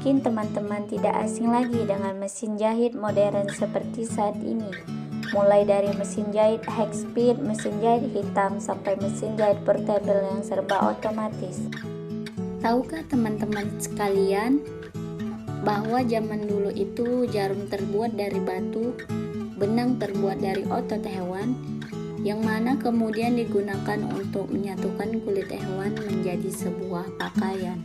Mungkin teman-teman tidak asing lagi dengan mesin jahit modern seperti saat ini. Mulai dari mesin jahit high speed, mesin jahit hitam, sampai mesin jahit portable yang serba otomatis. Tahukah teman-teman sekalian bahwa zaman dulu itu jarum terbuat dari batu, benang terbuat dari otot hewan, yang mana kemudian digunakan untuk menyatukan kulit hewan menjadi sebuah pakaian.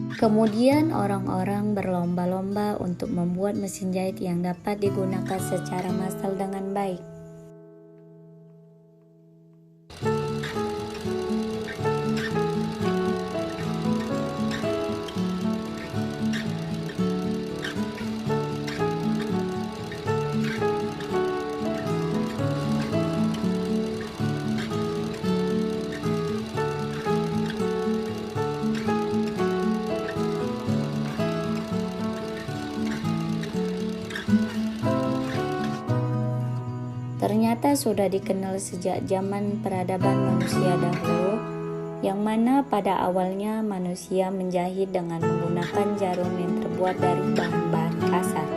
Kemudian orang-orang berlomba-lomba untuk membuat mesin jahit yang dapat digunakan secara massal dengan baik. Ternyata sudah dikenal sejak zaman peradaban manusia dahulu, yang mana pada awalnya manusia menjahit dengan menggunakan jarum yang terbuat dari bahan-bahan kasar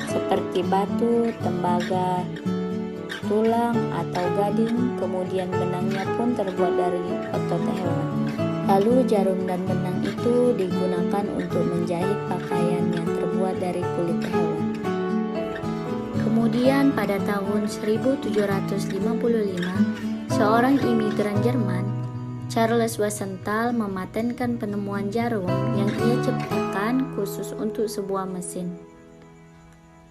seperti batu, tembaga, tulang, atau gading. Kemudian benangnya pun terbuat dari otot hewan. Lalu jarum dan benang itu digunakan untuk menjahit pakaian yang terbuat dari kulit hewan. Kemudian pada tahun 1755, seorang imigran Jerman, Charles Wiesenthal, mematenkan penemuan jarum yang ia ciptakan khusus untuk sebuah mesin.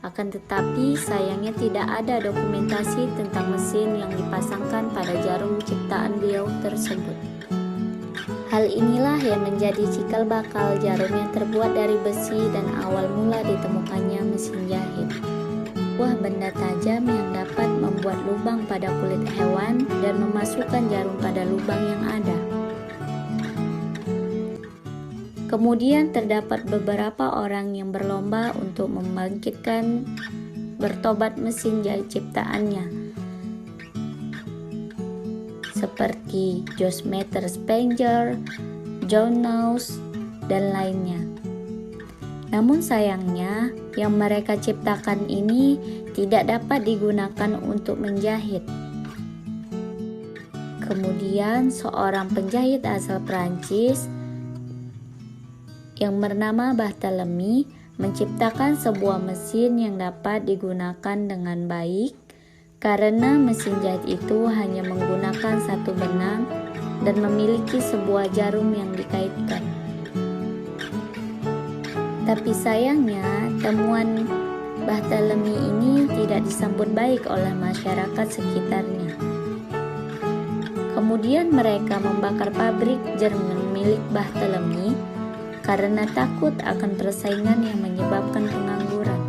Akan tetapi sayangnya tidak ada dokumentasi tentang mesin yang dipasangkan pada jarum ciptaan beliau tersebut. Hal inilah yang menjadi cikal bakal jarum yang terbuat dari besi dan awal mula ditemukannya mesin jahit. Sebuah benda tajam yang dapat membuat lubang pada kulit hewan dan memasukkan jarum pada lubang yang ada. Kemudian terdapat beberapa orang yang berlomba untuk membangkitkan bertobat mesin jahit ciptaannya, seperti Jos Meter Spenger, John Naus, dan lainnya. Namun sayangnya, yang mereka ciptakan ini tidak dapat digunakan untuk menjahit. Kemudian seorang penjahit asal Prancis yang bernama Barthélemy menciptakan sebuah mesin yang dapat digunakan dengan baik, karena mesin jahit itu hanya menggunakan satu benang dan memiliki sebuah jarum yang dikaitkan. Tapi sayangnya, temuan Barthélemy ini tidak disambut baik oleh masyarakat sekitarnya. Kemudian mereka membakar pabrik Jerman milik Barthélemy karena takut akan persaingan yang menyebabkan pengangguran.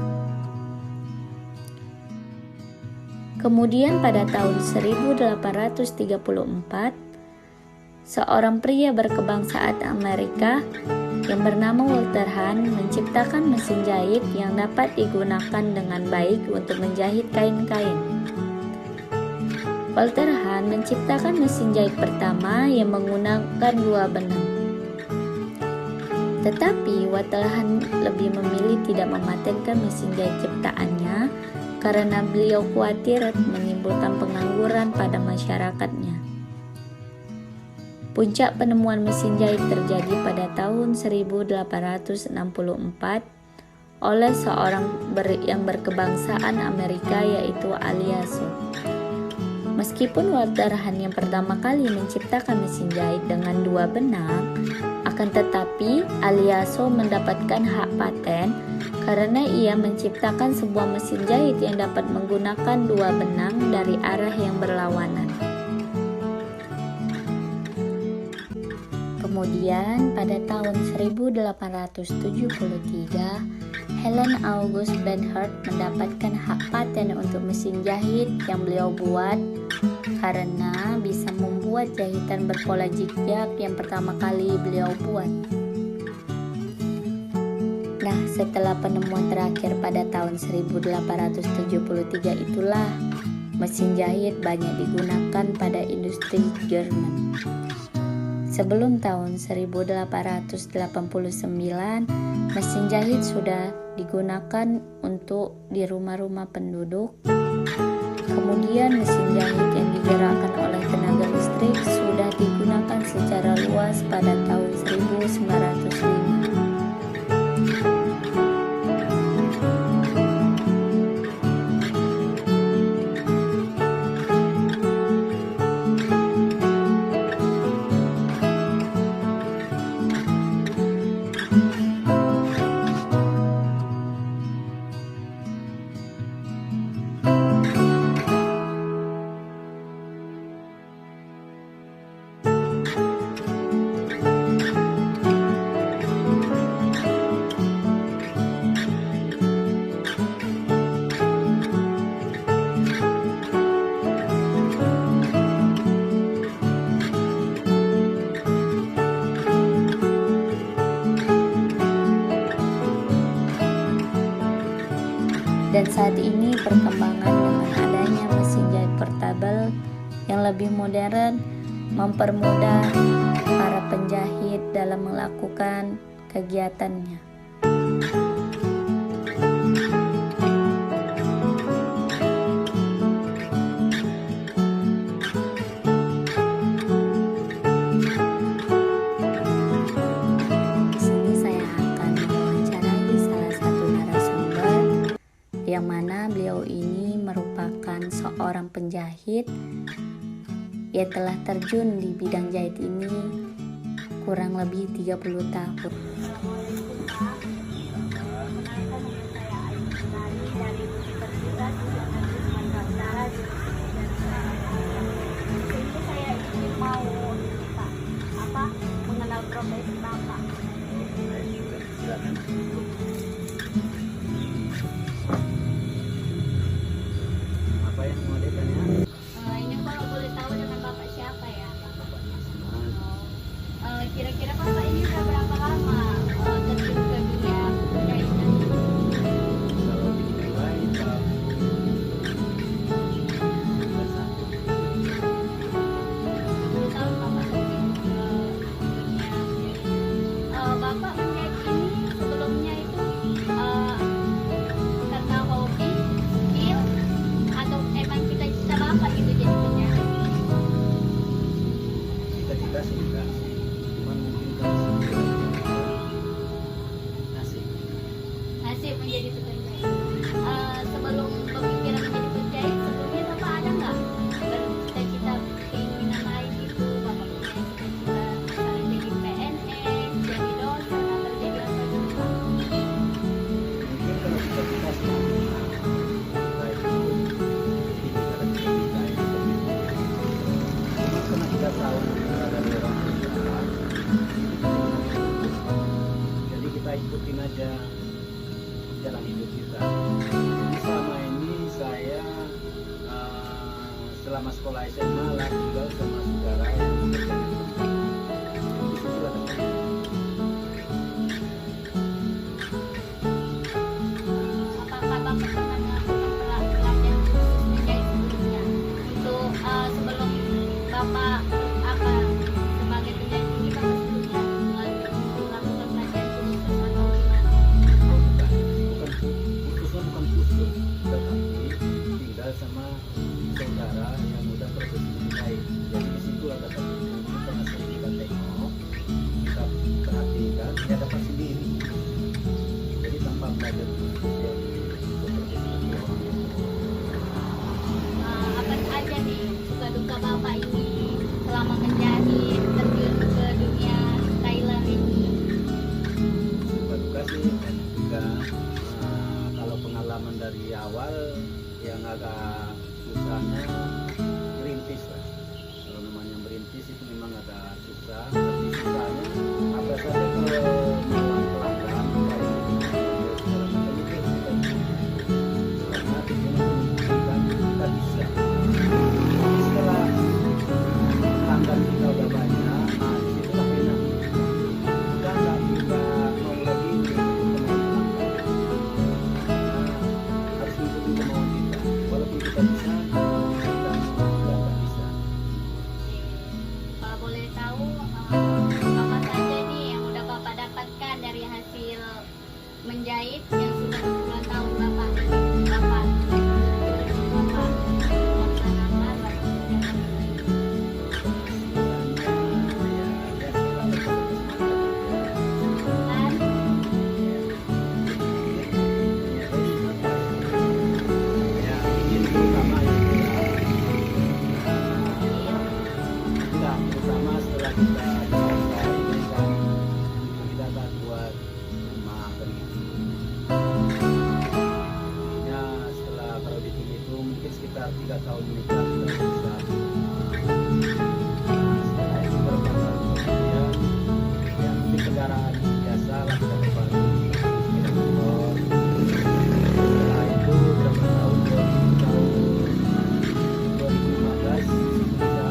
Kemudian pada tahun 1834, seorang pria berkebangsaan Amerika yang bernama Walter Hahn menciptakan mesin jahit yang dapat digunakan dengan baik untuk menjahit kain-kain. Walter Hahn menciptakan mesin jahit pertama yang menggunakan dua benang. Tetapi Walter Hahn lebih memilih tidak mematenkan mesin jahit ciptaannya karena beliau khawatir menimbulkan pengangguran pada masyarakatnya. Puncak penemuan mesin jahit terjadi pada tahun 1864 oleh seorang yang berkebangsaan Amerika, yaitu Aliasso. Meskipun Walter Hahn yang pertama kali menciptakan mesin jahit dengan dua benang, akan tetapi Aliasso mendapatkan hak paten karena ia menciptakan sebuah mesin jahit yang dapat menggunakan dua benang dari arah yang berlawanan. Kemudian pada tahun 1873, Helen August Bernhardt mendapatkan hak paten untuk mesin jahit yang beliau buat karena bisa membuat jahitan berpola zigzag yang pertama kali beliau buat. Nah, setelah penemuan terakhir pada tahun 1873 itulah mesin jahit banyak digunakan pada industri Jerman. Sebelum tahun 1889, mesin jahit sudah digunakan untuk di rumah-rumah penduduk. Kemudian mesin jahit yang digerakkan oleh tenaga listrik sudah digunakan secara luas pada tahun 1905. Dan saat ini perkembangan dengan adanya mesin jahit portabel yang lebih modern mempermudah para penjahit dalam melakukan kegiatannya. Di sini saya akan mewawancarai salah satu narasumber yang mana beliau ini merupakan seorang penjahit. Ia telah terjun di bidang jahit ini kurang lebih 30 tahun. Mengenal profesi Bapak. Apa yang mau ditanya? Ini kalau boleh tahu dengan Bapak siapa ya? Kira-kira Bapak ini udah berapa lama terjun ke dunia penjahitan? Kalau dinilai Tahun Bapak terjun ke dunia penjahitan. Bapak menjahit ini sebelumnya itu karena hobi, skill, atau emang cita-cita Bapak gitu jadi penjahit? cita-cita sih enggak sih, cuman mungkin kalau nasib. Nasib menjadi tukang jahit. Sebelum pemikiran menjadi penjahit, sebelumnya Bapak ada nggak bercita-cita keinginan lain itu? Bapak punya cita-cita jadi PNS, jadi dosen, atau jadi apa gitu Pak? Mungkin kalau cita-cita sih kita itu jadi kita itu cuma karena kita tahu ada di orang tua, jadi kita ikutin aja jalan hidup kita. Jadi selama ini saya selama sekolah SMA lah tinggal sama saudara yang bekerja di tempat. Di situ ada Apakah Bapak pernah melakukan pelatihan khusus menjahit sebelumnya? Untuk sebelum Bapak sebagai penjahit ini, Bapak sebelumnya melakukan pelatihan khusus atau gimana? bukan khusus, tetapi tinggal sama saudara yang udah profesi menjahit. Jadi di situ ada satu buku karena sering kita tengok, kita perhatikan, dia dapat sendiri. Jadi tanpa belajar khusus yang bekerja sebagai orang yang Apa aja nih suka duka Bapak ini selama menjahit terjun ke dunia Thailand ini? suka duka sih banyak juga. Kalau pengalaman dari awal yang agak susahnya merintis lah. Kalau namanya merintis itu memang agak susah, tapi susahnya apa saja kalau melawan pelanggan baik itu segala macam itu kita karena tujuan membuktikan kita bisa. Jadi setelah pelanggan kita udah banyak, nah disitulah enak. Kita nggak mau lagi harus mengikuti kemauan kita. Walaupun kita bisa, kita nggak bisa. Kalau boleh tahu menjahit yang sudah puluhan tahun Bapak laksanakan terutama setelah kita selesai ini kan kita akan buat rumah kan gitu. Ya setelah kalau dihitung mungkin sekitar 3 tahun menikah kita bisa. Setelah itu beberapa tahun kemudian ya mungkin kendaraan biasa lah kita berbagi sepeda motor. Setelah itu berapa tahun 2015 kita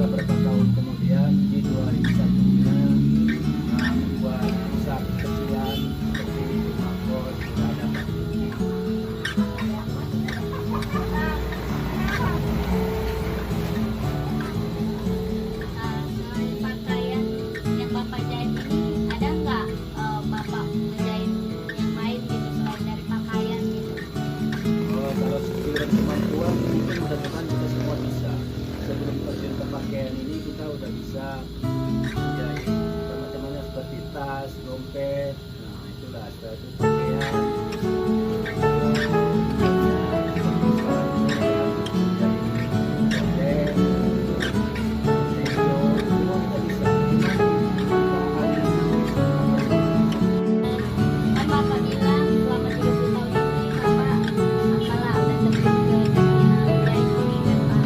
beberapa tahun kemudian di 2001-nya membuat usaha kecilan seperti rumah kos juga ada. pakaian yang Bapak jahit ini ada nggak Bapak menjahit yang lain gitu selain dari pakaian gitu? Oh, kalau skill dan kemampuan mungkin mudah-mudahan kita semua bisa. Sebelum terjun ke pakaian ini kita udah bisa menjahit macam-macamnya seperti tas, dompet. Nah itulah setelah itu pakaian. Kan Bapak bilang selama 30 tahun ini Bapak apalah udah terjun ke dunia jahit ini kan Pak.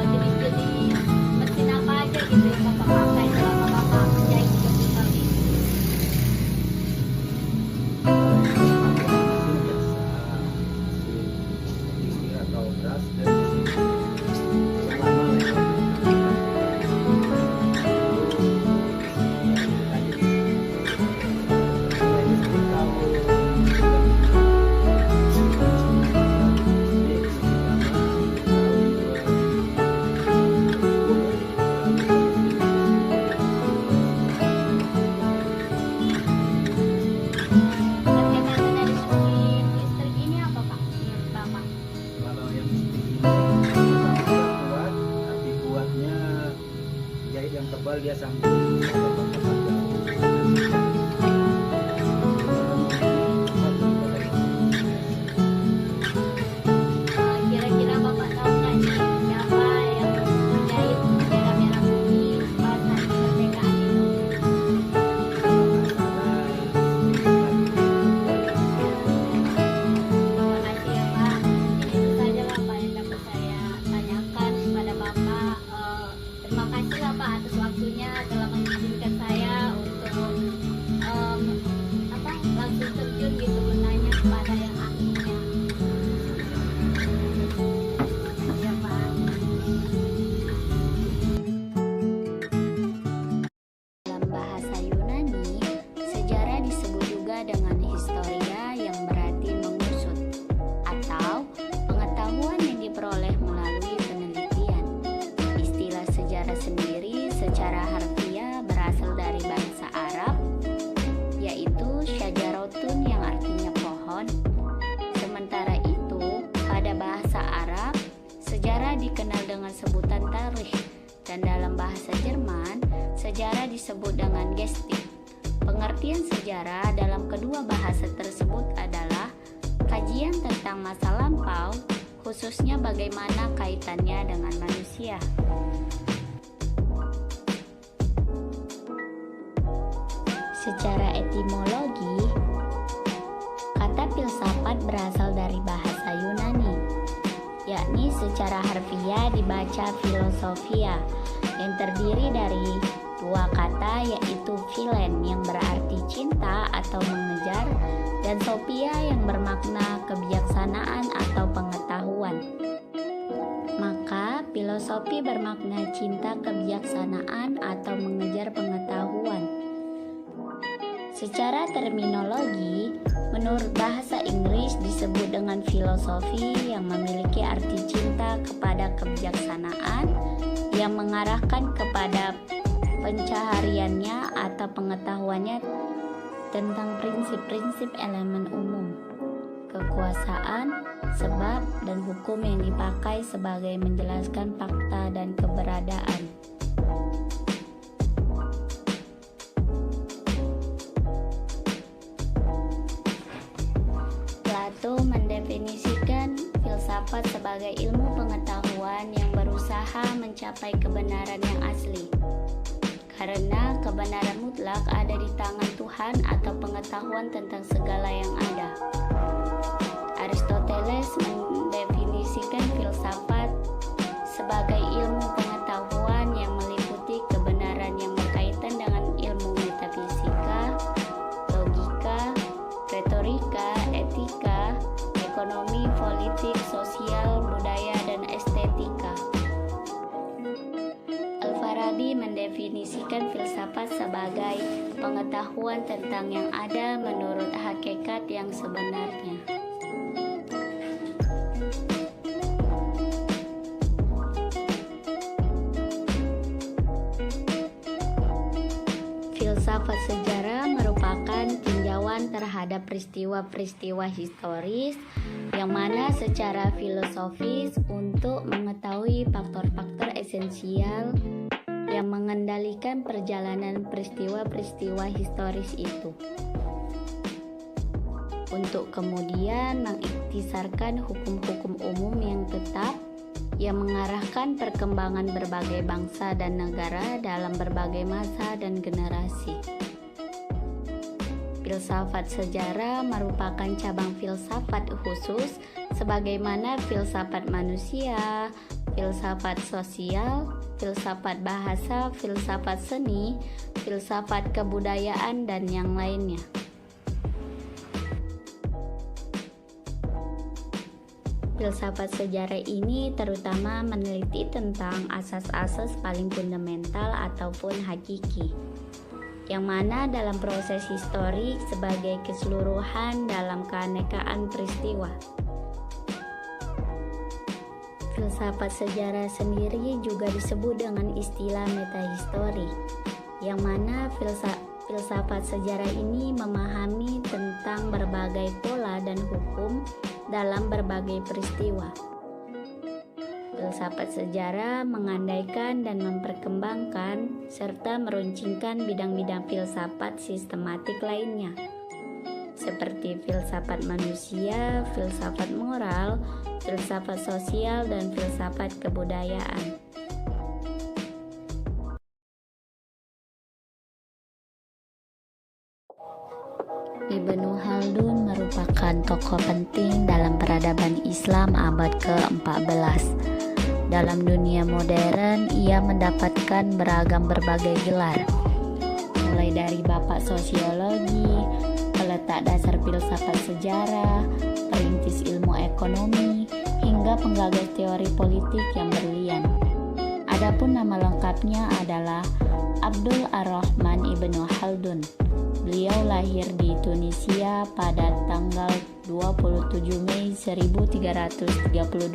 Jenis-jenis mesin apa aja gitu yang Bapak pakai selama Bapak menjahit 30 tahun ini? Kandungan dari mesin listrik ini apa Pak menurut Bapak? Kalau yang seperti ini sangat kuat, tapi kuatnya jahit yang tebal dia sanggup tempat jauh. Kira-kira Bapak tahu nggak nih siapa yang menjahit bendera merah putih pas hari kemerdekaan itu? Terima kasih ya Pak. Ini itu saja lah Pak yang dapat saya tanyakan kepada Bapak. Terima kasih lah Pak atas waktunya telah mengizinkan saya untuk langsung terjun gitu menanya kepada yang ahlinya. Ya Pak. Dalam bahasa Yunani, sejarah disebut juga dengan historia yang berarti mengusut atau pengetahuan yang diperoleh melalui penelitian. Istilah sejarah sendiri secara harfiah berasal dari bahasa Arab, yaitu syajaratun yang artinya pohon. Sementara itu, pada bahasa Arab, sejarah dikenal dengan sebutan tarikh, dan dalam bahasa Jerman, sejarah disebut dengan Gestik. Pengertian sejarah dalam kedua bahasa tersebut adalah kajian tentang masa lampau, khususnya bagaimana kaitannya dengan manusia. Secara etimologi, kata filsafat berasal dari bahasa Yunani, yakni secara harfiah dibaca filosofia, yang terdiri dari dua kata yaitu philen yang berarti cinta atau mengejar, dan sophia yang bermakna kebijaksanaan atau pengetahuan. Maka filosofi bermakna cinta kebijaksanaan atau mengejar pengetahuan. Secara terminologi, menurut bahasa Inggris disebut dengan filosofi yang memiliki arti cinta kepada kebijaksanaan yang mengarahkan kepada pencahariannya atau pengetahuannya tentang prinsip-prinsip elemen umum, kekuasaan, sebab, dan hukum yang dipakai sebagai menjelaskan fakta dan keberadaan. Plato mendefinisikan filsafat sebagai ilmu pengetahuan yang berusaha mencapai kebenaran yang asli. Karena kebenaran mutlak ada di tangan Tuhan atau pengetahuan tentang segala yang ada. Aristoteles mendefinisikan filsafat sebagai ilmu pengetahuan yang meliputi kebenaran yang berkaitan dengan ilmu metafisika, logika, retorika, etika, ekonomi, politik, sosial, budaya, dan estetika. Al-Farabi mendefinisikan filsafat sebagai pengetahuan tentang yang ada menurut hakikat yang sebenarnya. Filsafat sejarah merupakan tinjauan terhadap peristiwa-peristiwa historis yang mana secara filosofis untuk mengetahui faktor-faktor esensial yang mengendalikan perjalanan peristiwa-peristiwa historis itu, untuk kemudian mengiktisarkan hukum-hukum umum yang tetap yang mengarahkan perkembangan berbagai bangsa dan negara dalam berbagai masa dan generasi. Filsafat sejarah merupakan cabang filsafat khusus sebagaimana filsafat manusia, filsafat sosial, filsafat bahasa, filsafat seni, filsafat kebudayaan, dan yang lainnya. Filsafat sejarah ini terutama meneliti tentang asas-asas paling fundamental ataupun hakiki, yang mana dalam proses historik sebagai keseluruhan dalam keanekaan peristiwa. Filsafat sejarah sendiri juga disebut dengan istilah metahistori, yang mana filsafat sejarah ini memahami tentang berbagai pola dan hukum dalam berbagai peristiwa. Filsafat sejarah mengandaikan dan memperkembangkan serta meruncingkan bidang-bidang filsafat sistematik lainnya, seperti filsafat manusia, filsafat moral, filsafat sosial, dan filsafat kebudayaan. Ibnu Khaldun merupakan tokoh penting dalam peradaban Islam abad ke-14. Dalam dunia modern, ia mendapatkan berbagai gelar, mulai dari bapak sosiologi, peletak dasar filsafat sejarah, perintis ilmu ekonomi, hingga penggagas teori politik yang berlian. Adapun nama lengkapnya adalah Abdul Ar-Rahman Ibnu Khaldun. Beliau lahir di Tunisia pada tanggal 27 Mei 1332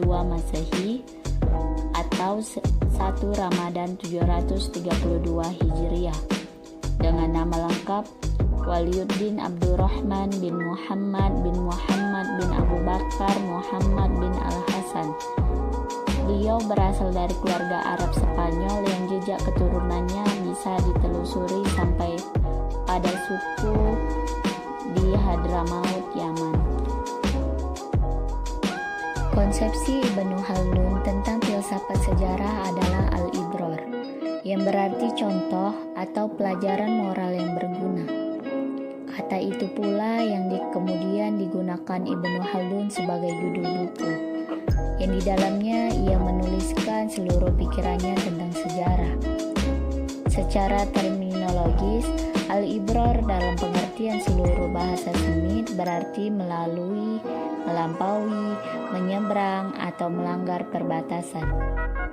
Masehi atau 1 Ramadan 732 Hijriah, dengan nama lengkap Waliuddin Abdurrahman bin Muhammad bin Abu Bakar Muhammad bin Al-Hasan. Beliau berasal dari keluarga Arab Spanyol yang jejak keturunannya bisa ditelusuri sampai pada suku di Hadramaut, Yaman. Konsepsi Ibnu Khaldun tentang filsafat sejarah adalah al-ibror, yang berarti contoh atau pelajaran moral yang berguna. Kata itu pula yang kemudian digunakan Ibnu Khaldun sebagai judul buku, yang di dalamnya ia menuliskan seluruh pikirannya tentang sejarah. Secara terminologis, al-ibror dalam pengertian seluruh bahasa Semit berarti melalui, melampaui, menyeberang, atau melanggar perbatasan.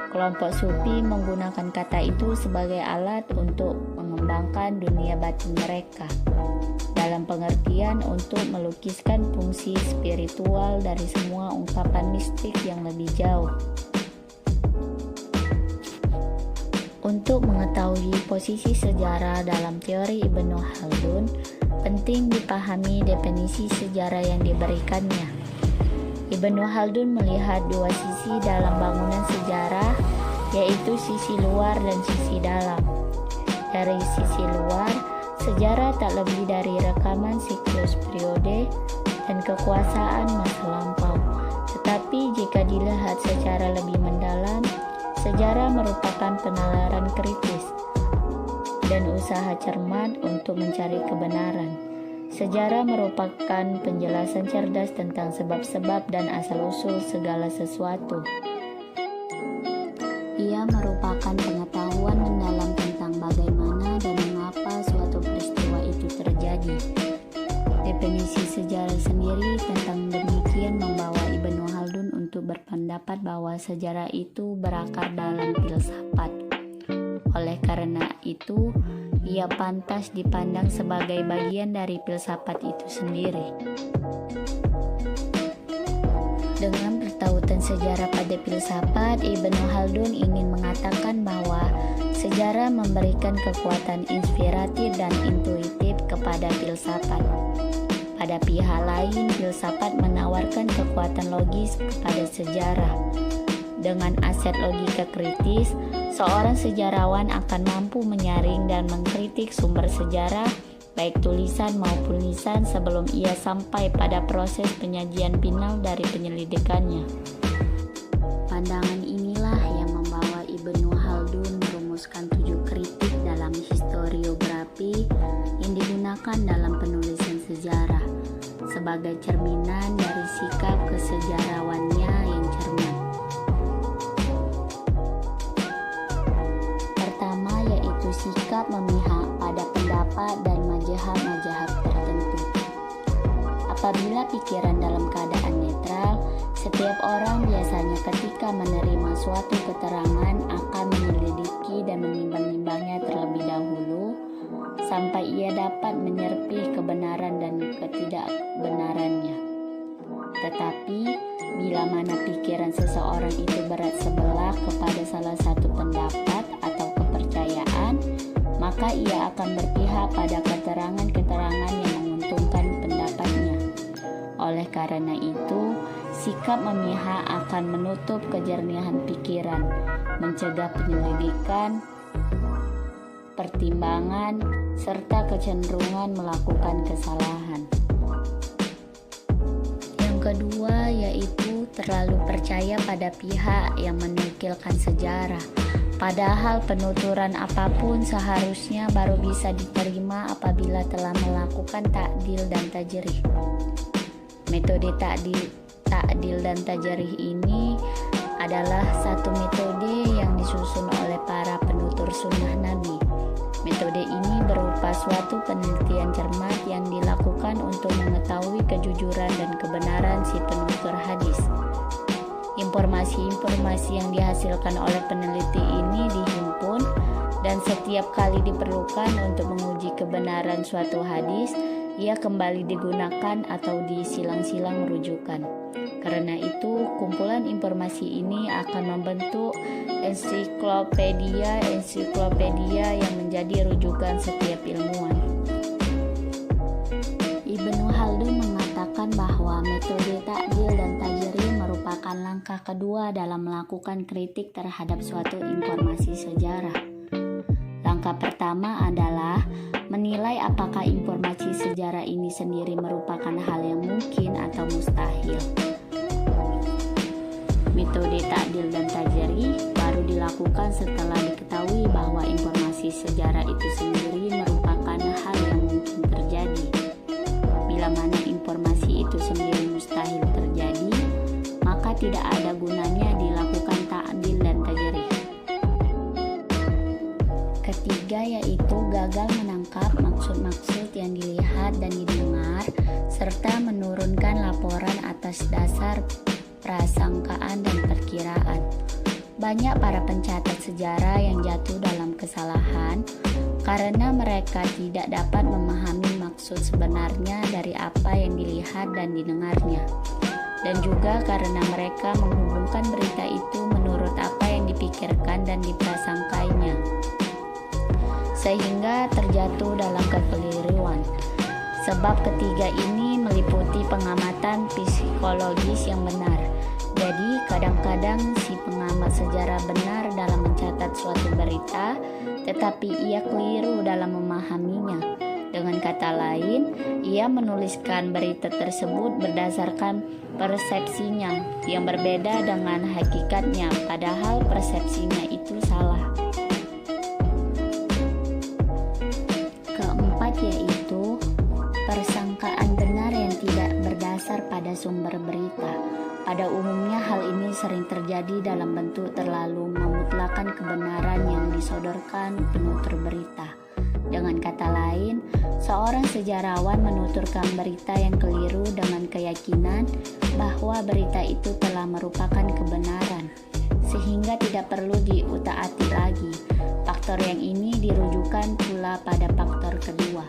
Kelompok Sufi menggunakan kata itu sebagai alat untuk mengembangkan dunia batin mereka, dalam pengertian untuk melukiskan fungsi spiritual dari semua ungkapan mistik yang lebih jauh. Untuk mengetahui posisi sejarah dalam teori Ibnu Khaldun, penting dipahami definisi sejarah yang diberikannya. Ibnu Khaldun melihat dua sisi dalam bangunan sejarah, yaitu sisi luar dan sisi dalam. Dari sisi luar, sejarah tak lebih dari rekaman siklus periode dan kekuasaan masa lampau. Tetapi jika dilihat secara lebih mendalam, sejarah merupakan penalaran kritis dan usaha cermat untuk mencari kebenaran. Sejarah merupakan penjelasan cerdas tentang sebab-sebab dan asal-usul segala sesuatu. Ia merupakan pengetahuan mendalam tentang bagaimana dan mengapa suatu peristiwa itu terjadi. Definisi sejarah sendiri tentang demikian membawa Ibnu Khaldun untuk berpendapat bahwa sejarah itu berakar dalam filsafat. Oleh karena itu, ia pantas dipandang sebagai bagian dari filsafat itu sendiri. Dengan bertautan sejarah pada filsafat, Ibnu Khaldun ingin mengatakan bahwa sejarah memberikan kekuatan inspiratif dan intuitif kepada filsafat. Pada pihak lain, filsafat menawarkan kekuatan logis kepada sejarah. Dengan aset logika kritis, seorang sejarawan akan mampu menyaring dan mengkritik sumber sejarah, baik tulisan maupun lisan, sebelum ia sampai pada proses penyajian final dari penyelidikannya. Pandangan inilah yang membawa Ibnu Khaldun merumuskan 7 kritik dalam historiografi yang digunakan dalam penulisan sejarah, sebagai cerminan dari sikap kesejarawannya yang cermat. Pertama, yaitu sikap memihak pada pendapat dan mazhab-mazhab tertentu. Apabila pikiran dalam keadaan netral, setiap orang biasanya ketika menerima suatu keterangan akan menyelidiki dan menimbang-nimbangnya terlebih dahulu sampai ia dapat menyerpi kebenaran dan ketidakbenarannya. Tetapi bila mana pikiran seseorang itu berat sebelah kepada salah satu pendapat atau kepercayaan, maka ia akan berpihak pada keterangan-keterangan yang menguntungkan pendapatnya. Oleh karena itu, sikap memihak akan menutup kejernihan pikiran, mencegah penyelidikan, pertimbangan, serta kecenderungan melakukan kesalahan. Yang kedua, yaitu terlalu percaya pada pihak yang menukilkan sejarah. Padahal penuturan apapun seharusnya baru bisa diterima apabila telah melakukan takdil dan tajrih. Metode takdil dan tajrih ini adalah satu metode yang disusun oleh para penutur sunnah Nabi. Metode ini berupa suatu penelitian cermat yang dilakukan untuk mengetahui kejujuran dan kebenaran si penutur hadis. Informasi-informasi yang dihasilkan oleh peneliti ini dihimpun dan setiap kali diperlukan untuk menguji kebenaran suatu hadis, ia kembali digunakan atau disilang-silang rujukan. Karena itu, kumpulan informasi ini akan membentuk ensiklopedia yang menjadi rujukan setiap ilmuwan. Ibnu Khaldun mengatakan bahwa metode takdil dan tajrih merupakan langkah kedua dalam melakukan kritik terhadap suatu informasi sejarah. Langkah pertama adalah menilai apakah informasi sejarah ini sendiri merupakan hal yang mungkin atau mustahil. Metode takdil dan tajrih baru dilakukan setelah diketahui bahwa informasi sejarah itu sendiri merupakan hal yang mungkin terjadi. Bila mana informasi itu sendiri mustahil terjadi, maka tidak ada gunanya dilakukan takdil dan tajrih. Ketiga, yaitu gagal menangkap maksud-maksud yang dilihat dan didengar, serta menurunkan laporan atas dasar prasangkaan dan perkiraan. Banyak para pencatat sejarah yang jatuh dalam kesalahan karena mereka tidak dapat memahami maksud sebenarnya dari apa yang dilihat dan didengarnya, dan juga karena mereka menghubungkan berita itu menurut apa yang dipikirkan dan diprasangkainya, sehingga terjatuh dalam kekeliruan. Sebab ketiga ini meliputi pengamatan psikologis yang benar. Jadi kadang-kadang si pengamat sejarah benar dalam mencatat suatu berita, tetapi ia keliru dalam memahaminya. Dengan kata lain, ia menuliskan berita tersebut berdasarkan persepsinya yang berbeda dengan hakikatnya, padahal persepsinya itu salah. Keempat yaitu persangkaan benar yang tidak berdasar pada sumber berita. Pada umumnya hal ini sering terjadi dalam bentuk terlalu memutlakan kebenaran yang disodorkan penutur berita. Dengan kata lain, seorang sejarawan menuturkan berita yang keliru dengan keyakinan bahwa berita itu telah merupakan kebenaran, sehingga tidak perlu diutak-atik lagi. Faktor yang ini dirujukan pula pada faktor kedua.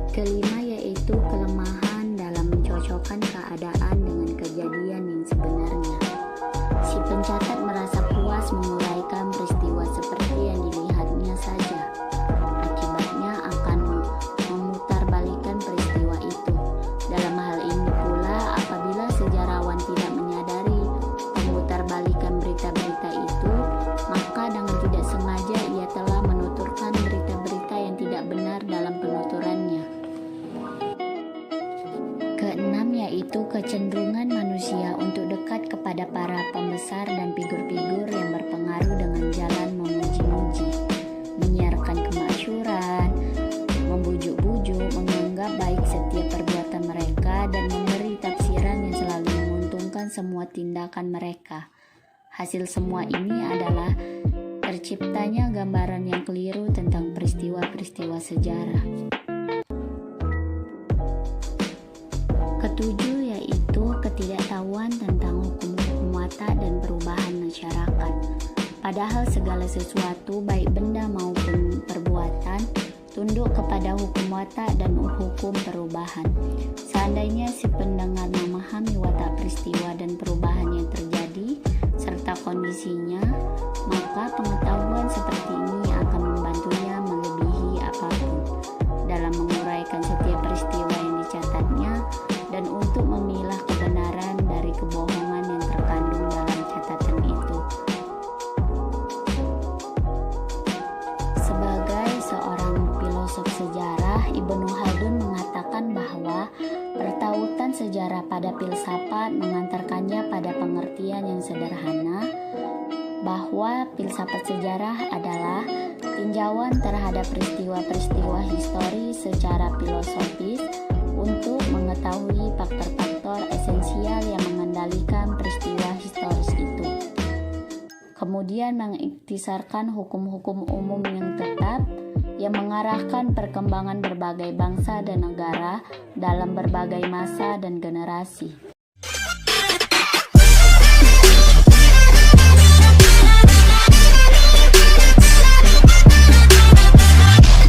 Kelima yaitu kelemahan dalam mencocokkan keadaan dengan kejadian yang sebenarnya. Si pencatat merasa puas menguraikan peristiwa seperti yang dilihatnya saja. Akibatnya akan memutarbalikkan peristiwa itu. Dalam hal ini pula, apabila sejarawan tidak menyadari memutarbalikan berita-berita itu, maka dengan tidak sengaja ia telah menuturkan berita-berita yang tidak benar dalam penuturannya. Keenam yaitu kecenderungan manusia untuk dekat kepada para pembesar dan figur-figur yang berpengaruh dengan jalan memuji-muji, menyiarkan kemasyhuran, membujuk-bujuk, menganggap baik setiap perbuatan mereka, dan memberi tafsiran yang selalu menguntungkan semua tindakan mereka. Hasil semua ini adalah terciptanya gambaran yang keliru tentang peristiwa-peristiwa sejarah. Ketujuh yaitu ketidaktahuan tentang hukum-hukum watak dan perubahan masyarakat. Padahal segala sesuatu baik benda maupun perbuatan tunduk kepada hukum watak dan hukum perubahan. Seandainya si pendengar memahami watak peristiwa dan perubahan yang terjadi serta kondisinya, maka pengetahuan seperti ini akan membantunya melebihi apapun dalam menguraikan setiap peristiwa yang dicatatnya dan untuk memilah kebenaran dari kebohongan yang terkandung dalam catatan itu. Sebagai seorang filosof sejarah, Ibnu Khaldun mengatakan bahwa pertautan sejarah pada filsafat mengantarkannya pada pengertian yang sederhana bahwa filsafat sejarah adalah tinjauan terhadap peristiwa-peristiwa historis secara filosofis untuk mengetahui faktor-faktor esensial yang mengendalikan peristiwa historis itu. Kemudian mengiktisarkan hukum-hukum umum yang tetap yang mengarahkan perkembangan berbagai bangsa dan negara dalam berbagai masa dan generasi.